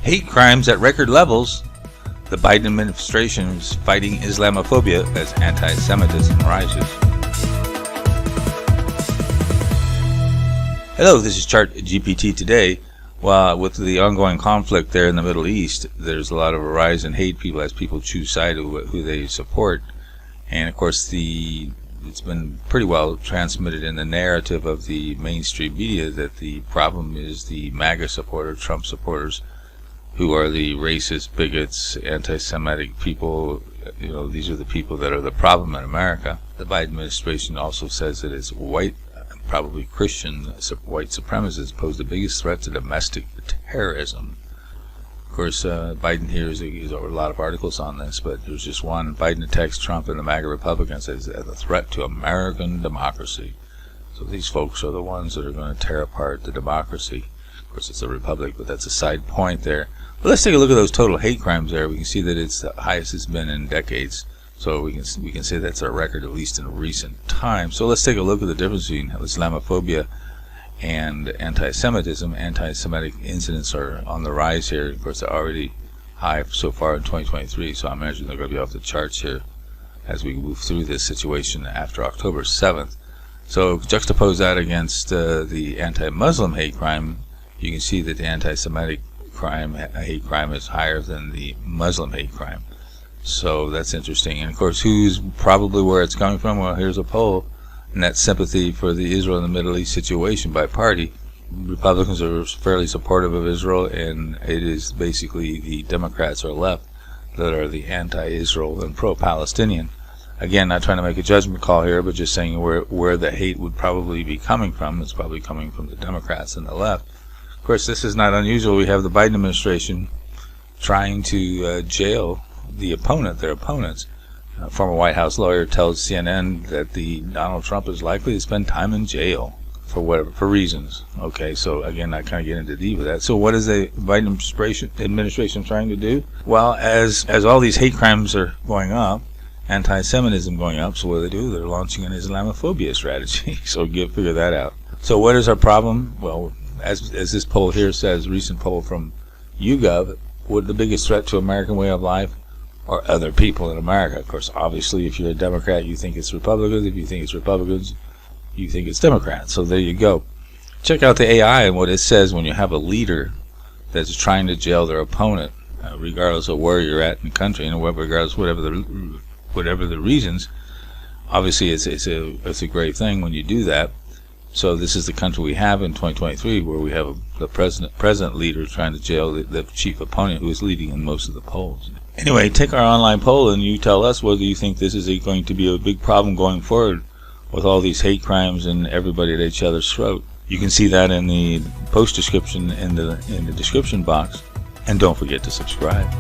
Hate crimes at record levels. The Biden administration is fighting Islamophobia as anti-Semitism rises. Hello, this is Chart GPT today. Well, with the ongoing conflict there in the Middle East, there's a lot of a rise in hate people as people choose side of who they support. And of course, it's been pretty well transmitted in the narrative of the mainstream media that the problem is the MAGA supporters, Trump supporters, who are the racist, bigots, anti-Semitic people. You know, these are the people that are the problem in America. The Biden administration also says that it's white, probably Christian, white supremacists pose the biggest threat to domestic terrorism. Of course, Biden here is a lot of articles on this, but there's just one. Biden attacks Trump and the MAGA Republicans as a threat to American democracy. So these folks are the ones that are going to tear apart the democracy. Of course, it's a republic, but that's a side point there. But let's take a look at those total hate crimes there. We can see that it's the highest it's been in decades. So we can say that's a record, at least in recent times. So let's take a look at the difference between Islamophobia and anti-Semitism. Anti-Semitic incidents are on the rise here. Of course, they're already high so far in 2023. So I imagine they're going to be off the charts here as we move through this situation after October 7th. So juxtapose that against the anti-Muslim hate crime. You can see that the anti-Semitic hate crime is higher than the Muslim hate crime. So that's interesting. And of course, who's probably where it's coming from? Well, here's a poll, and that's sympathy for the Israel and the Middle East situation by party. Republicans are fairly supportive of Israel, and it is basically the Democrats or left that are the anti-Israel and pro-Palestinian. Again, not trying to make a judgment call here, but just saying where the hate would probably be coming from. It's probably coming from the Democrats and the left. Of course, this is not unusual. We have the Biden administration trying to jail their opponents. A former White House lawyer tells CNN that Donald Trump is likely to spend time in jail for reasons. Okay, so again, I kind of get into deep with that. So what is the Biden administration trying to do? Well, as all these hate crimes are going up, anti-Semitism going up, so what do? They're launching an Islamophobia strategy. So figure that out. So what is our problem? Well, as this poll here says, recent poll from YouGov, what the biggest threat to American way of life or other people in America? Of course, obviously, if you're a Democrat, you think it's Republicans. If you think it's Republicans, you think it's Democrats. So there you go. Check out the AI and what it says when you have a leader that's trying to jail their opponent, regardless of where you're at in the country, and regardless whatever the reasons. Obviously, it's a great thing when you do that. So this is the country we have in 2023, where we have the present leader trying to jail the chief opponent who is leading in most of the polls. Anyway, take our online poll and you tell us whether you think this is going to be a big problem going forward with all these hate crimes and everybody at each other's throat. You can see that in the post description in the description box, and don't forget to subscribe.